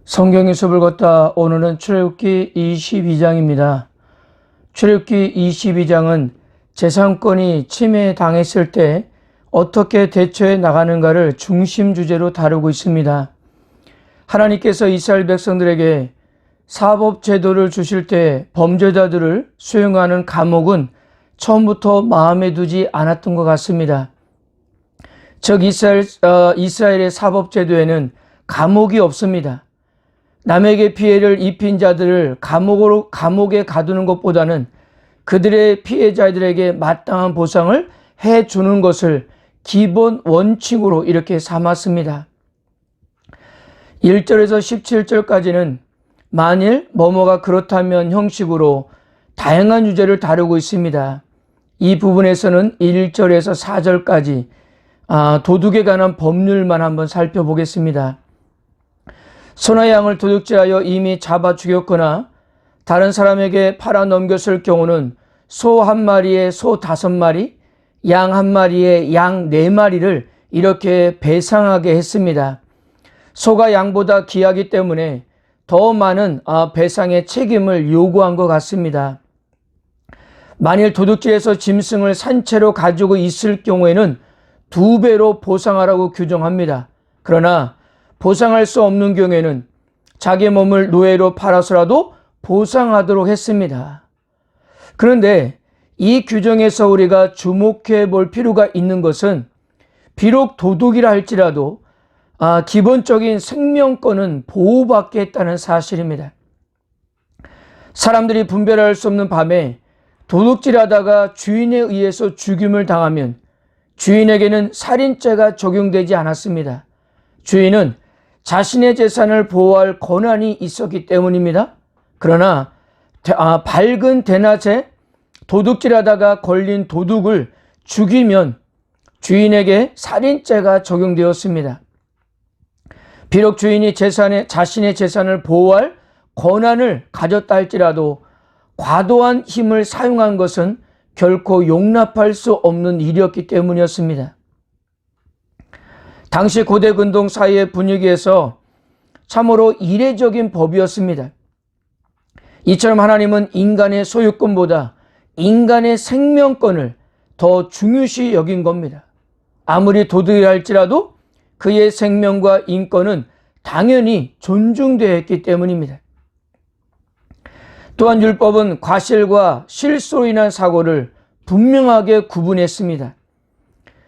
성경의 숲을 걷다. 오늘은 출애굽기 22장입니다. 출애굽기 22장은 재산권이 침해당했을 때 어떻게 대처해 나가는가를 중심 주제로 다루고 있습니다. 하나님께서 이스라엘 백성들에게 사법 제도를 주실 때 범죄자들을 수용하는 감옥은 처음부터 마음에 두지 않았던 것 같습니다. 즉 이스라엘의 사법 제도에는 감옥이 없습니다. 남에게 피해를 입힌 자들을 감옥에 가두는 것보다는 그들의 피해자들에게 마땅한 보상을 해주는 것을 기본 원칙으로 이렇게 삼았습니다. 1절에서 17절까지는 만일 뭐뭐가 그렇다면 형식으로 다양한 주제를 다루고 있습니다. 이 부분에서는 1절에서 4절까지 도둑에 관한 법률만 한번 살펴보겠습니다. 소나 양을 도둑질하여 이미 잡아 죽였거나 다른 사람에게 팔아 넘겼을 경우는 소 한 마리에 소 5마리, 양 한 마리에 양 4마리를 이렇게 배상하게 했습니다. 소가 양보다 귀하기 때문에 더 많은 배상의 책임을 요구한 것 같습니다. 만일 도둑질해서 짐승을 산채로 가지고 있을 경우에는 2배로 보상하라고 규정합니다. 그러나 보상할 수 없는 경우에는 자기 몸을 노예로 팔아서라도 보상하도록 했습니다. 그런데 이 규정에서 우리가 주목해 볼 필요가 있는 것은 비록 도둑이라 할지라도 기본적인 생명권은 보호받게 했다는 사실입니다. 사람들이 분별할 수 없는 밤에 도둑질하다가 주인에 의해서 죽임을 당하면 주인에게는 살인죄가 적용되지 않았습니다. 주인은 자신의 재산을 보호할 권한이 있었기 때문입니다. 그러나 밝은 대낮에 도둑질하다가 걸린 도둑을 죽이면 주인에게 살인죄가 적용되었습니다. 비록 주인이 자신의 재산을 보호할 권한을 가졌다 할지라도 과도한 힘을 사용한 것은 결코 용납할 수 없는 일이었기 때문이었습니다. 당시 고대 근동 사회의 분위기에서 참으로 이례적인 법이었습니다. 이처럼 하나님은 인간의 소유권보다 인간의 생명권을 더 중요시 여긴 겁니다. 아무리 도둑이라 할지라도 그의 생명과 인권은 당연히 존중되어야 했기 때문입니다. 또한 율법은 과실과 실수로 인한 사고를 분명하게 구분했습니다.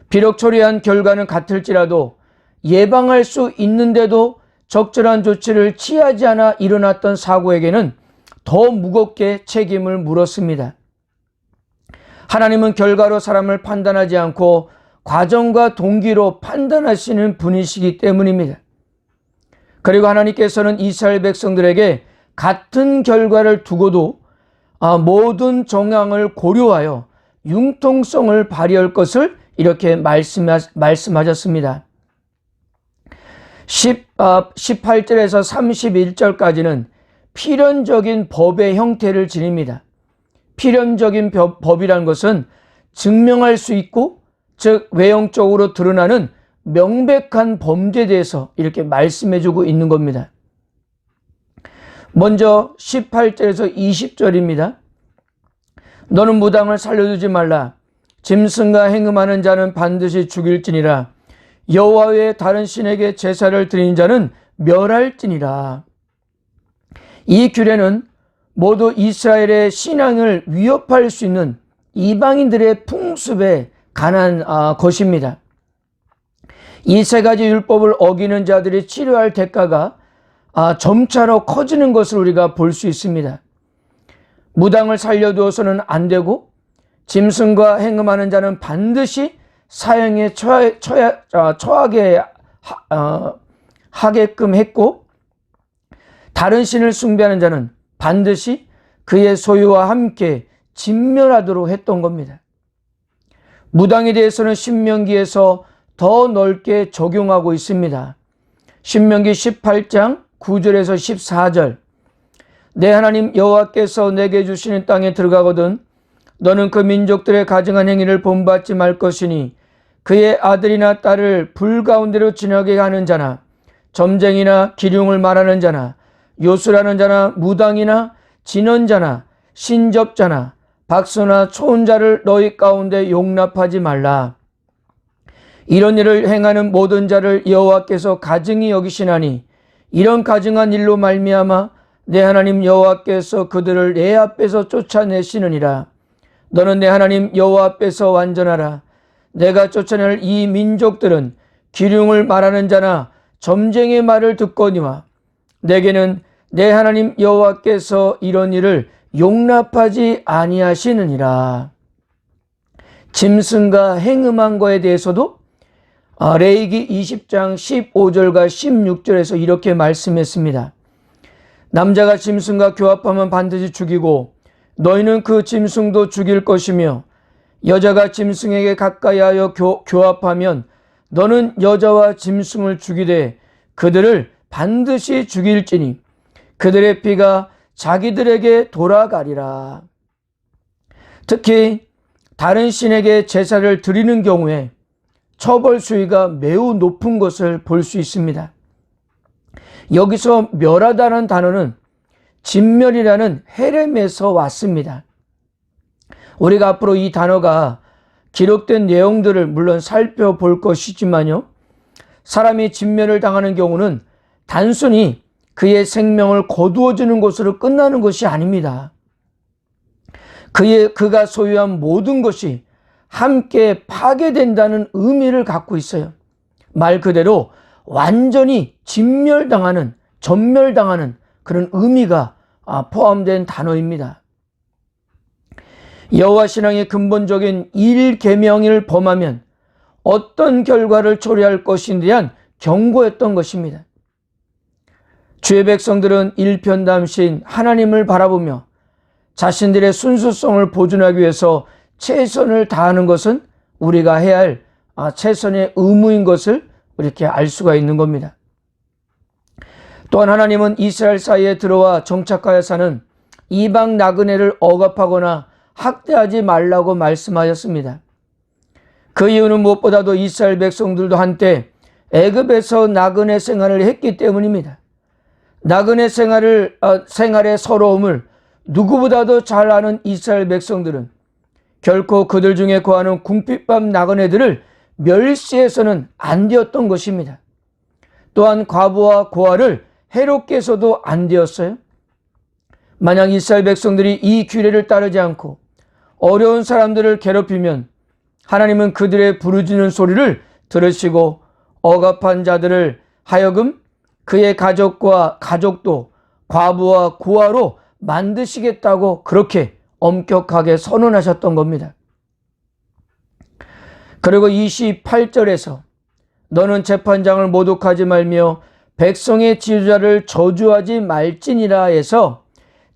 비록 처리한 결과는 같을지라도 예방할 수 있는데도 적절한 조치를 취하지 않아 일어났던 사고에게는 더 무겁게 책임을 물었습니다. 하나님은 결과로 사람을 판단하지 않고 과정과 동기로 판단하시는 분이시기 때문입니다. 그리고 하나님께서는 이스라엘 백성들에게 같은 결과를 두고도 모든 정황을 고려하여 융통성을 발휘할 것을 이렇게 말씀하셨습니다. 18절에서 31절까지는 필연적인 법의 형태를 지닙니다. 필연적인 법이라는 것은 증명할 수 있고 즉 외형적으로 드러나는 명백한 범죄에 대해서 이렇게 말씀해주고 있는 겁니다. 먼저 18절에서 20절입니다. 너는 무당을 살려두지 말라. 짐승과 행음하는 자는 반드시 죽일지니라. 여호와 외에 다른 신에게 제사를 드리는 자는 멸할지니라. 이 규례는 모두 이스라엘의 신앙을 위협할 수 있는 이방인들의 풍습에 관한 것입니다. 이 3가지 율법을 어기는 자들이 치료할 대가가 점차로 커지는 것을 우리가 볼 수 있습니다. 무당을 살려두어서는 안 되고 짐승과 행음하는 자는 반드시 사형에 처하게 하게끔 했고 다른 신을 숭배하는 자는 반드시 그의 소유와 함께 진멸하도록 했던 겁니다. 무당에 대해서는 신명기에서 더 넓게 적용하고 있습니다. 신명기 18장 9절에서 14절 내 하나님 여호와께서 내게 주시는 땅에 들어가거든 너는 그 민족들의 가증한 행위를 본받지 말 것이니 그의 아들이나 딸을 불 가운데로 지나게 하는 자나 점쟁이나 기륭을 말하는 자나 요술하는 자나 무당이나 진언자나 신접자나 박수나 초혼자를 너희 가운데 용납하지 말라. 이런 일을 행하는 모든 자를 여호와께서 가증히 여기시나니 이런 가증한 일로 말미암아 내 하나님 여호와께서 그들을 내 앞에서 쫓아내시느니라. 너는 내 하나님 여호와 앞에서 완전하라. 내가 쫓아낼 이 민족들은 기륭을 말하는 자나 점쟁이의 말을 듣거니와 내게는 내 하나님 여호와께서 이런 일을 용납하지 아니하시느니라. 짐승과 행음한 거에 대해서도 레위기 20장 15절과 16절에서 이렇게 말씀했습니다. 남자가 짐승과 교합하면 반드시 죽이고 너희는 그 짐승도 죽일 것이며 여자가 짐승에게 가까이하여 교합하면 너는 여자와 짐승을 죽이되 그들을 반드시 죽일지니 그들의 피가 자기들에게 돌아가리라. 특히 다른 신에게 제사를 드리는 경우에 처벌 수위가 매우 높은 것을 볼 수 있습니다. 여기서 멸하다는 단어는 진멸이라는 헤렘에서 왔습니다. 우리가 앞으로 이 단어가 기록된 내용들을 물론 살펴볼 것이지만요, 사람이 진멸을 당하는 경우는 단순히 그의 생명을 거두어 주는 것으로 끝나는 것이 아닙니다. 그가 소유한 모든 것이 함께 파괴된다는 의미를 갖고 있어요. 말 그대로 완전히 진멸당하는, 전멸당하는 그런 의미가 포함된 단어입니다. 여호와 신앙의 근본적인 1계명을 범하면 어떤 결과를 초래할 것인에 대한 경고였던 것입니다. 주의 백성들은 일편단심 하나님을 바라보며 자신들의 순수성을 보존하기 위해서 최선을 다하는 것은 우리가 해야 할 최선의 의무인 것을 이렇게 알 수가 있는 겁니다. 또한 하나님은 이스라엘 사이에 들어와 정착하여 사는 이방 나그네를 억압하거나 학대하지 말라고 말씀하셨습니다. 그 이유는 무엇보다도 이스라엘 백성들도 한때 애굽에서 나그네 생활을 했기 때문입니다. 나그네 생활의 서러움을 누구보다도 잘 아는 이스라엘 백성들은 결코 그들 중에 거하는 궁핍한 나그네들을 멸시해서는 안 되었던 것입니다. 또한 과부와 고아를 해롭게 해서도 안 되었어요. 만약 이스라엘 백성들이 이 규례를 따르지 않고 어려운 사람들을 괴롭히면 하나님은 그들의 부르짖는 소리를 들으시고 억압한 자들을 하여금 그의 가족도 과부와 고아로 만드시겠다고 그렇게 엄격하게 선언하셨던 겁니다. 그리고 28절에서 너는 재판장을 모독하지 말며 백성의 지도자를 저주하지 말지니라 해서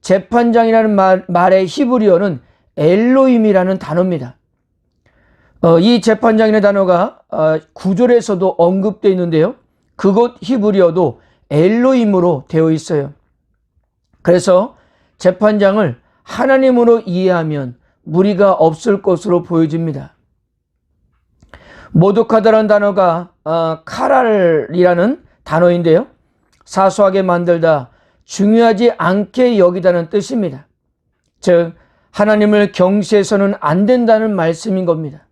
재판장이라는 말의 히브리어는 엘로힘이라는 단어입니다. 이 재판장이라는 단어가 9절에서도 언급되어 있는데요. 그곳 히브리어도 엘로힘으로 되어 있어요. 그래서 재판장을 하나님으로 이해하면 무리가 없을 것으로 보여집니다. 모독하다라는 단어가 카랄이라는 단어인데요. 사소하게 만들다, 중요하지 않게 여기다는 뜻입니다. 즉 하나님을 경시해서는 안 된다는 말씀인 겁니다.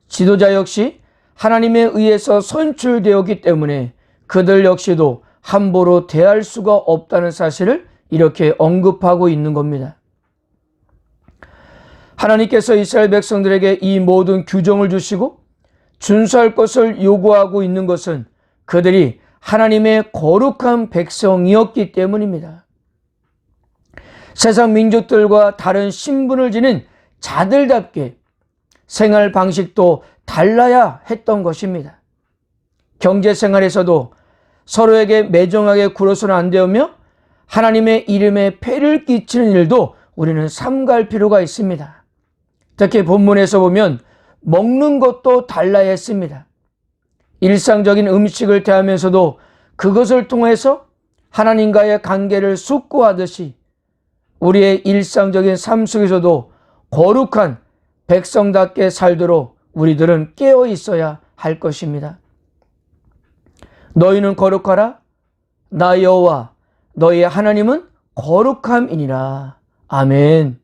지도자 역시 하나님에 의해서 선출되었기 때문에 그들 역시도 함부로 대할 수가 없다는 사실을 이렇게 언급하고 있는 겁니다. 하나님께서 이스라엘 백성들에게 이 모든 규정을 주시고 준수할 것을 요구하고 있는 것은 그들이 하나님의 거룩한 백성이었기 때문입니다. 세상 민족들과 다른 신분을 지닌 자들답게 생활 방식도 달라야 했던 것입니다. 경제 생활에서도 서로에게 매정하게 굴어서는 안 되며 하나님의 이름에 폐를 끼치는 일도 우리는 삼가할 필요가 있습니다. 특히 본문에서 보면 먹는 것도 달라야 했습니다. 일상적인 음식을 대하면서도 그것을 통해서 하나님과의 관계를 숙고하듯이 우리의 일상적인 삶 속에서도 거룩한 백성답게 살도록 우리들은 깨어 있어야 할 것입니다. 너희는 거룩하라. 나 여호와 너희의 하나님은 거룩함이니라. 아멘.